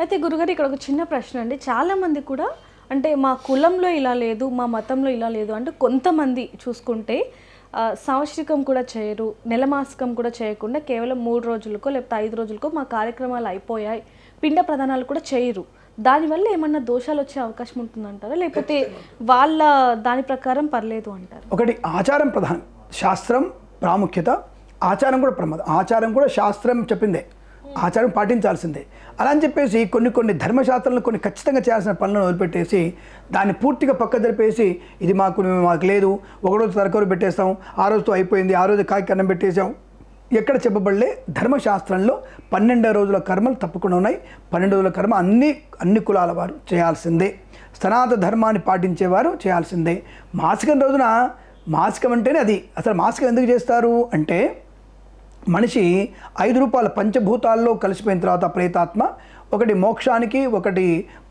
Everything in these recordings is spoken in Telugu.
అయితే గురుగారు ఇక్కడ ఒక చిన్న ప్రశ్న అండి. చాలామంది కూడా అంటే మా కులంలో ఇలా లేదు, మా మతంలో ఇలా లేదు అంటే కొంతమంది చూసుకుంటే సంవత్సరికం కూడా చేయరు, నెలమాసికం కూడా చేయకుండా కేవలం 3 రోజులకో లేకపోతే 5 రోజులకో మా కార్యక్రమాలు అయిపోయాయి, పిండ ప్రదానాలు కూడా చేయరు. దానివల్ల ఏమన్నా దోషాలు వచ్చే అవకాశం ఉంటుందంటారా, లేకపోతే వాళ్ళ దాని ప్రకారం పర్లేదు అంటారు? ఒకటి ఆచారం ప్రధానం, శాస్త్రం ప్రాముఖ్యత, ఆచారం కూడా ప్రమాదం. ఆచారం కూడా శాస్త్రం చెప్పిందే, ఆచారం పాటించాల్సిందే. అలా అని చెప్పేసి కొన్ని ధర్మశాస్త్రాలను కొన్ని ఖచ్చితంగా చేయాల్సిన పనులను వదిలిపెట్టేసి దాన్ని పూర్తిగా పక్క జరిపేసి ఇది మాకు లేదు, ఒకరోజు తరకూరు పెట్టేస్తాం, ఆ రోజుతో అయిపోయింది, ఆ రోజు కాకి అన్నం పెట్టేసాం, ఎక్కడ చెప్పబడలే. ధర్మశాస్త్రంలో 12 రోజుల కర్మలు తప్పకుండా ఉన్నాయి. 12 రోజుల కర్మ అన్ని కులాల వారు చేయాల్సిందే, సనాతన ధర్మాన్ని పాటించేవారు చేయాల్సిందే. మాసికం రోజున, మాసికం అంటేనే అది. అసలు మాసికం ఎందుకు చేస్తారు అంటే మనిషి 5 రూపాయల పంచభూతాల్లో కలిసిపోయిన తర్వాత ప్రేతాత్మ ఒకటి మోక్షానికి, ఒకటి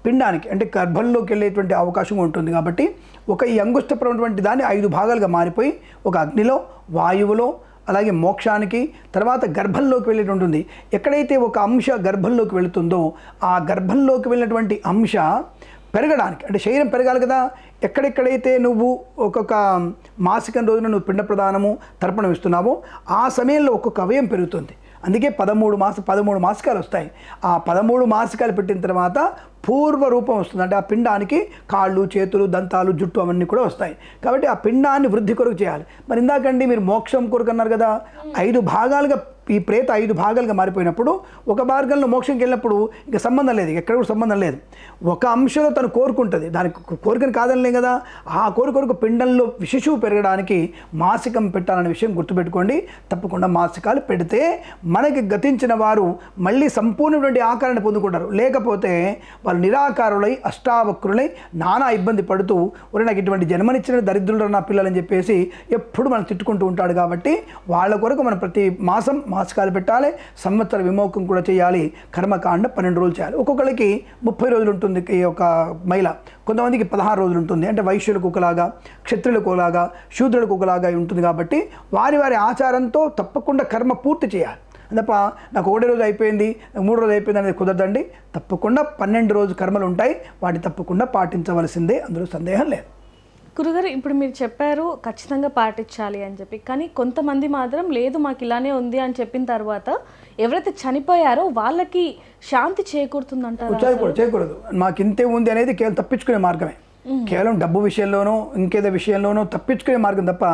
పిండానికి అంటే గర్భంలోకి వెళ్ళేటువంటి అవకాశం ఉంటుంది. కాబట్టి ఈ అంగుష్టపరమైనటువంటి దాన్ని 5 భాగాలుగా మారిపోయి ఒక అగ్నిలో, వాయువులో, అలాగే మోక్షానికి, తర్వాత గర్భంలోకి వెళ్ళేది ఉంటుంది. ఎక్కడైతే ఒక అంశ గర్భంలోకి వెళుతుందో ఆ గర్భంలోకి వెళ్ళినటువంటి అంశ పెరగడానికి అంటే శరీరం పెరగాలి కదా. ఎక్కడెక్కడైతే నువ్వు ఒక్కొక్క మాసికం రోజున నువ్వు పిండ ప్రదానము తర్పణం ఇస్తున్నావో ఆ సమయంలో ఒక్కొక్క అవయం పెరుగుతుంది. అందుకే 13 మాసికాలు వస్తాయి. ఆ 13 మాసికాలు పెట్టిన తర్వాత పూర్వ రూపం వస్తుంది. అంటే ఆ పిండానికి కాళ్ళు, చేతులు, దంతాలు, జుట్టు అవన్నీ కూడా వస్తాయి. కాబట్టి ఆ పిండాన్ని వృద్ధి కొరకు చేయాలి. మరి ఇందాకండి మీరు మోక్షం కొరకు అన్నారు కదా, 5 భాగాలుగా ఈ ప్రేత 5 భాగాలుగా మారిపోయినప్పుడు ఒక మార్గంలో మోక్షంకి వెళ్ళినప్పుడు ఇంకా సంబంధం లేదు, ఎక్కడ కూడా సంబంధం లేదు. ఒక అంశంలో తను కోరుకుంటుంది, దానికి కోరికను కాదనలే కదా. ఆ కోరికొరకు పిండంలో శిశువు పెరగడానికి మాసికం పెట్టాలనే విషయం గుర్తుపెట్టుకోండి. తప్పకుండా మాసికాలు పెడితే మనకి గతించిన వారు మళ్ళీ సంపూర్ణటువంటి ఆకారాన్ని పొందుకుంటారు. లేకపోతే వాళ్ళు నిరాకారులై అష్టావక్రులై నానా ఇబ్బంది పడుతూ ఒరే నాకు ఇటువంటి జన్మనిచ్చిన దరిద్రులు నా పిల్లలని చెప్పేసి ఎప్పుడు మనం తిట్టుకుంటూ ఉంటాడు. కాబట్టి వాళ్ళ కొరకు మనం ప్రతి మాసం మాసికాలు పెట్టాలి, సంవత్సర విమోకం కూడా చేయాలి, కర్మకాండ 12 రోజులు చేయాలి. ఒక్కొక్కరికి 30 రోజులు ఉంటుంది ఈ యొక్క మహిళ, కొంతమందికి 16 రోజులు ఉంటుంది. అంటే వైశ్యులకు ఒకలాగా, క్షత్రులకు ఒకలాగా, శూద్రులకు ఒకలాగా ఉంటుంది. కాబట్టి వారి ఆచారంతో తప్పకుండా కర్మ పూర్తి చేయాలి. తప్ప నాకు 1 రోజు అయిపోయింది, 3 రోజు అయిపోయింది అనేది కుదరదండి. తప్పకుండా 12 రోజు కర్మలు ఉంటాయి, వాటిని తప్పకుండా పాటించవలసిందే, అందులో సందేహం లేదు. గురుగారు ఇప్పుడు మీరు చెప్పారు ఖచ్చితంగా పాటించాలి అని చెప్పి, కానీ కొంతమంది మాత్రం లేదు మాకు ఇలానే ఉంది అని చెప్పిన తర్వాత ఎవరైతే చనిపోయారో వాళ్ళకి శాంతి చేకూరుతుందంటారు? చేయకూడదు. మాకు ఇంతే ఉంది అనేది కేవలం తప్పించుకునే మార్గమే. కేవలం డబ్బు విషయంలోనో ఇంకేదో విషయంలోనో తప్పించుకునే మార్గం తప్ప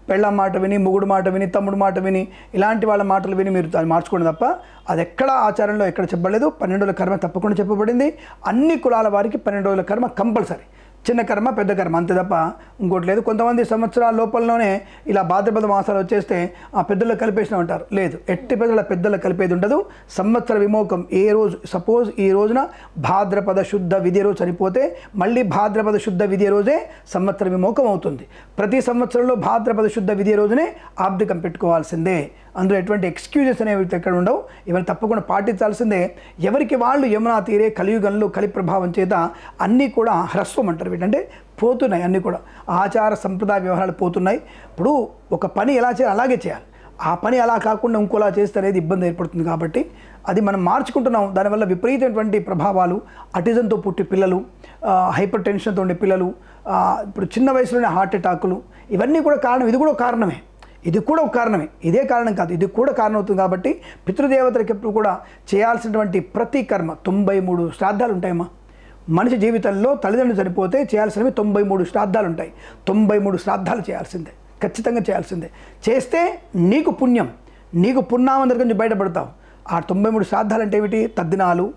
పెళ్ళాం మాట విని, మొగుడు మాట విని, తమ్ముడు మాట విని, ఇలాంటి వాళ్ళ మాటలు విని మీరు అది మార్చుకోండి తప్ప అది ఎక్కడ ఆచారంలో ఎక్కడ చెప్పలేదు. 12 రోజుల కర్మ తప్పకుండా చెప్పబడింది. అన్ని కులాల వారికి 12 రోజుల కర్మ కంపల్సరీ. చిన్న కర్మ, పెద్ద కర్మ అంతే తప్ప ఇంకోటి లేదు. కొంతమంది సంవత్సరాల లోపలలోనే ఇలా భాద్రపద మాసాలు వచ్చేస్తే ఆ పెద్దలు కలిపేసిన ఉంటారు. లేదు, ఎట్టి పెద్దలు కలిపేది ఉండదు. సంవత్సర విమోకం ఏ రోజు, సపోజ్ ఈ రోజున భాద్రపద శుద్ధ విద్య రోజు చనిపోతే మళ్ళీ భాద్రపద శుద్ధ విద్య రోజే సంవత్సర విమోకం అవుతుంది. ప్రతి సంవత్సరంలో భాద్రపద శుద్ధ విద్య రోజునే ఆబ్దికం పెట్టుకోవాల్సిందే. అందులో ఎటువంటి ఎక్స్క్యూజెస్ అనేవి ఎక్కడ ఉండవు. ఇవన్నీ తప్పకుండా పాటించాల్సిందే. ఎవరికి వాళ్ళు యమునా తీరే కలియుగంలో కలి ప్రభావం చేత అన్నీ కూడా హ్రస్వం అంటారు. వీటంటే పోతున్నాయి, అన్నీ కూడా ఆచార సంప్రదాయ వ్యవహారాలు పోతున్నాయి. ఇప్పుడు ఒక పని ఎలా చేయాలి అలాగే చేయాలి. ఆ పని అలా కాకుండా ఇంకోలా చేస్తే అనేది ఇబ్బంది ఏర్పడుతుంది. కాబట్టి అది మనం మార్చుకుంటున్నాం. దానివల్ల విపరీతమైనటువంటి ప్రభావాలు, అటిజంతో పుట్టి పిల్లలు, హైపర్ టెన్షన్తో ఉండే పిల్లలు, ఇప్పుడు చిన్న వయసులోనే హార్ట్ అటాకులు, ఇవన్నీ కూడా కారణం. ఇది కూడా కారణమే, ఇది కూడా ఒక కారణమే. ఇదే కారణం కాదు, ఇది కూడా కారణం అవుతుంది. కాబట్టి పితృదేవతలకు ఎప్పుడు కూడా చేయాల్సినటువంటి ప్రతి కర్మ 93 శ్రాద్ధాలు ఉంటాయమ్మా. మనిషి జీవితంలో తల్లిదండ్రులు చనిపోతే చేయాల్సినవి 93 శ్రాద్ధాలు ఉంటాయి. 93 శ్రాద్ధాలు చేయాల్సిందే, ఖచ్చితంగా చేయాల్సిందే. చేస్తే నీకు పుణ్యం, నీకు పుణ్యామం దగ్గర నుంచి బయటపడతావు. ఆ 93 శ్రాద్ధాలు అంటే ఏమిటి? తద్దినాలు,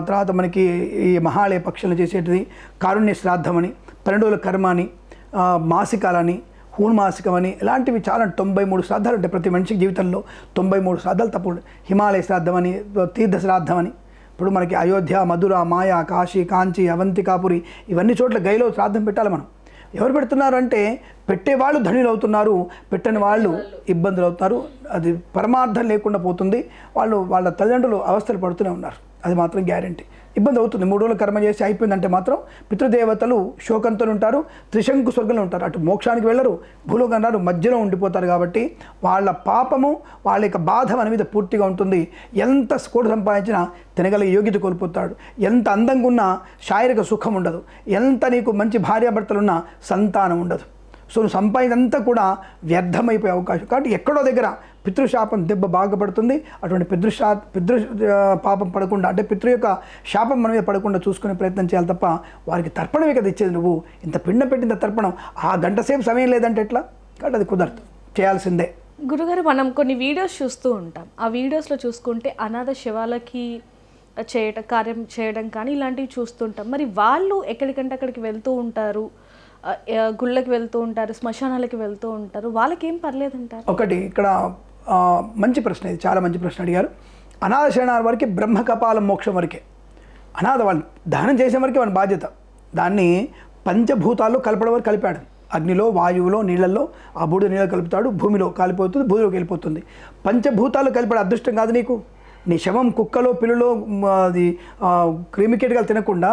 తర్వాత మనకి ఈ మహాలయ పక్షులను చేసేటిది కారుణ్య శ్రాద్ధం అని, 12 రోజుల కర్మ అని, మాసికాలని, హూన్మాసికం అని, ఇలాంటివి చాలా 93 శ్రాద్ధాలు ఉంటాయి ప్రతి మనిషికి జీవితంలో. 93 శ్రాద్ధాలు తప్పకుండా. హిమాలయ శ్రాద్ధం అని, తీర్థ శ్రాద్ధం అని. ఇప్పుడు మనకి అయోధ్య, మధుర, మాయా, కాశీ, కాంచి, అవంతికాపురి ఇవన్నీ చోట్ల గైలో శ్రాద్ధం పెట్టాలి మనం. ఎవరు పెడుతున్నారు అంటే పెట్టేవాళ్ళు ధనులు అవుతున్నారు, పెట్టని వాళ్ళు ఇబ్బందులు అవుతున్నారు. అది పరమార్థం లేకుండా పోతుంది. వాళ్ళ తల్లిదండ్రులు అవస్థలు పడుతూనే ఉన్నారు. అది మాత్రం గ్యారంటీ. ఇబ్బంది అవుతుంది. 3 రోజులు కర్మ చేసి అయిపోయిందంటే మాత్రం పితృదేవతలు శోకంతో ఉంటారు, త్రిశంకు స్వర్గంలో ఉంటారు. అటు మోక్షానికి వెళ్ళరు, భూలోకం రారు, మధ్యలో ఉండిపోతారు. కాబట్టి వాళ్ళ పాపము, వాళ్ళ యొక్క బాధ మన మీద పూర్తిగా ఉంటుంది. ఎంత కోటి సంపాదించినా తినగల యోగ్యత కోల్పోతాడు. ఎంత అందంగా ఉన్నా శారీరక సుఖం ఉండదు. ఎంత నీకు మంచి భార్యాభర్తలున్నా సంతానం ఉండదు. సో నువ్వు సంపాదించినంతా కూడా వ్యర్థమైపోయే అవకాశం. కాబట్టి ఎక్కడో దగ్గర పితృశాపం దెబ్బ బాగా పడుతుంది. అటువంటి పితృ పాపం పడకుండా, అంటే పితృ యొక్క శాపం మన మీద పడకుండా చూసుకునే ప్రయత్నం చేయాలి తప్ప వారికి తర్పణమే కదా ఇచ్చేది. నువ్వు ఇంత పిండం పెట్టిన తర్పణం ఆ గంట సేపు సమయం లేదంటే ఎట్లా? కాబట్టి అది కుదరదు, చేయాల్సిందే. గురుగారు, మనం కొన్ని వీడియోస్ చూస్తూ ఉంటాం. ఆ వీడియోస్లో చూసుకుంటే అనాథ శవాలకి కార్యం చేయడం కానీ ఇలాంటివి చూస్తుంటాం. మరి వాళ్ళు ఎక్కడికంటే అక్కడికి వెళ్తూ ఉంటారు, గుళ్ళకి వెళ్తూ ఉంటారు, శ్మశానాలకి వెళ్తూ ఉంటారు, వాళ్ళకి ఏం పర్లేదంటారు? ఒకటి ఇక్కడ మంచి ప్రశ్న, ఇది చాలా మంచి ప్రశ్న అడిగారు. అనాథ శరణాల వరకే బ్రహ్మకపాలం మోక్షం వరకే. అనాథ వాళ్ళు దానం చేసే వరకే వాళ్ళ బాధ్యత. దాన్ని పంచభూతాల్లో కలపడం వరకు కలిపాడు. అగ్నిలో, వాయువులో, నీళ్ళల్లో, ఆ బూడిద నీళ్ళు కలుపుతాడు, భూమిలో కాలిపోతుంది, భూమిలోకి వెళ్ళిపోతుంది. పంచభూతాల్లో కలిపాడు. అదృష్టం కాదు నీకు. నీ శవం కుక్కలో, పిల్లులో, అది క్రిమికేటకాలు తినకుండా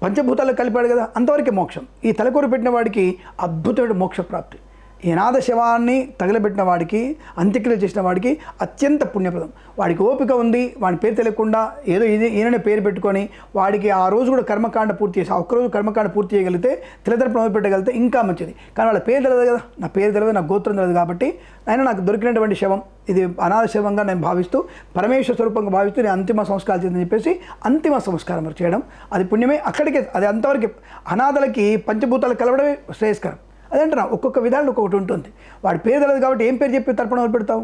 పంచభూతాల్లో కలిపాడు కదా, అంతవరకే మోక్షం. ఈ తలకూర పెట్టిన వాడికి అద్భుతమైన మోక్ష ప్రాప్తి. ఈ అనాథ శవాన్ని తగలబెట్టిన వాడికి, అంత్యక్రియ చేసిన వాడికి అత్యంత పుణ్యప్రదం. వాడికి ఓపిక ఉంది, వాడి పేరు తెలియకుండా ఏదో ఈయననే పేరు పెట్టుకొని వాడికి ఆ రోజు కూడా కర్మకాండ పూర్తి చేసి, ఆ ఒక్కరోజు కర్మకాండ పూర్తి చేయగలిగితే, తిలతర్పణ పెట్టగలిగితే ఇంకా మంచిది. కానీ వాళ్ళ పేరు తెలియదు కదా, నా పేరు తెలియదు, నా గోత్రం తెలియదు. కాబట్టి ఆయన నాకు దొరికినటువంటి శవం ఇది అనాథ శవంగా నేను భావిస్తూ, పరమేశ్వర స్వరూపంగా భావిస్తూ నేను అంతిమ సంస్కారం చేద్దని చెప్పేసి అంతిమ సంస్కారం వరకు చేయడం అది పుణ్యమే. అక్కడికే అది అంతవరకు. అనాథలకి పంచభూతాలు కలవడమే శ్రేయస్కరం. అదంటే ఒక్కొక్క విధానం ఒక్కొక్కటి ఉంటుంది. వాడి పేరు తెలియదు కాబట్టి ఏం పేరు చెప్పి తర్పణలు పెడతావు?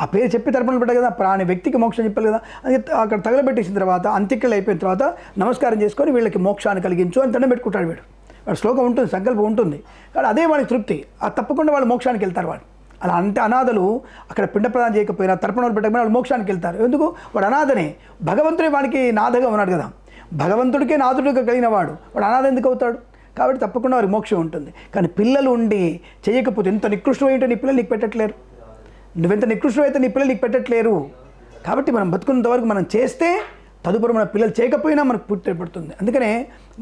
ఆ పేరు చెప్పి తర్పణలు పెట్టాలి కదా, ప్రాణి వ్యక్తికి మోక్షం చెప్పాలి కదా. అది అక్కడ తగలబెట్టేసిన తర్వాత, అంత్యక్రియలు అయిపోయిన తర్వాత నమస్కారం చేసుకొని వీళ్ళకి మోక్షాన్ని కలిగించు అని దండం పెట్టుకుంటాడు. వాడు శ్లోకం ఉంటుంది, సంకల్పం ఉంటుంది. కానీ అదే వాడికి తృప్తి. అది తప్పకుండా వాళ్ళు మోక్షానికి వెళ్తారు. వాడు అలా అంటే అనాథలు అక్కడ పిండ ప్రదానం చేయకపోయినా, తర్పణలు పెట్టకపోయినా వాళ్ళు మోక్షానికి వెళ్తారు. ఎందుకు? వాడు అనాథనే. భగవంతుడే వాడికి నాథగా ఉన్నాడు కదా. భగవంతుడికే నాథుడిగా కలిగిన వాడు అనాథ ఎందుకు అవుతాడు? కాబట్టి తప్పకుండా వారికి మోక్షం ఉంటుంది. కానీ పిల్లలు ఉండి చేయకపోతే, ఎంత నికృష్టమైతే నీ పిల్లలు నీకు పెట్టట్లేరు, నువ్వెంత నికృష్టమైతే నీ పిల్లలు నీకు పెట్టట్లేరు. కాబట్టి మనం బతుకున్నంత వరకు మనం చేస్తే తదుపరి మన పిల్లలు చేయకపోయినా మనకు పుట్టి ఏర్పడుతుంది. అందుకనే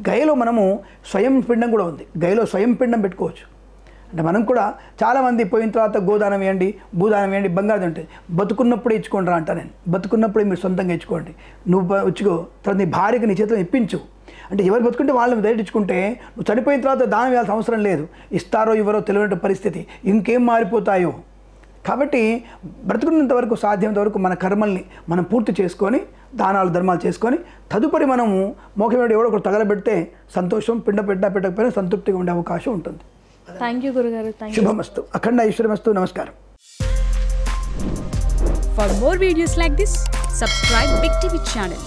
గయలో మనము స్వయం పిండం కూడా ఉంది. గయలో స్వయం పిండం పెట్టుకోవచ్చు. అంటే మనం కూడా చాలామంది పోయిన తర్వాత గోదానం వేయండి, భూదానం వేయండి, బంగారం ఉంటుంది. బతుకున్నప్పుడే ఇచ్చుకోండి రా అంట నేను. బతుకున్నప్పుడే మీరు సొంతంగా ఇచ్చుకోండి. నువ్వు ఇచ్చుకో, తర్వాత నీ భార్యకి నీ చేతిలో ఇప్పించు. అంటే ఎవరు బతుకుంటే వాళ్ళని దయటించుకుంటే నువ్వు చనిపోయిన తర్వాత దానం వేయాల్సిన అవసరం లేదు. ఇస్తారో ఇవ్వరో తెలియని పరిస్థితి, ఇంకేం మారిపోతాయో. కాబట్టి బ్రతుకున్నంత వరకు సాధ్యమైనంత వరకు మన కర్మల్ని మనం పూర్తి చేసుకొని, దానాలు ధర్మాలు చేసుకొని, తదుపరి మనము మోక్షం ఎవడో ఒకటి తగలబెడితే సంతోషం, పెట్టకపోయినా సంతృప్తిగా ఉండే అవకాశం ఉంటుంది. థ్యాంక్ యూ గురుగారు. శుభమస్తు, అఖండ ఐశ్వర్యమస్తు. నమస్కారం. For more videos like this, subscribe Big TV channel.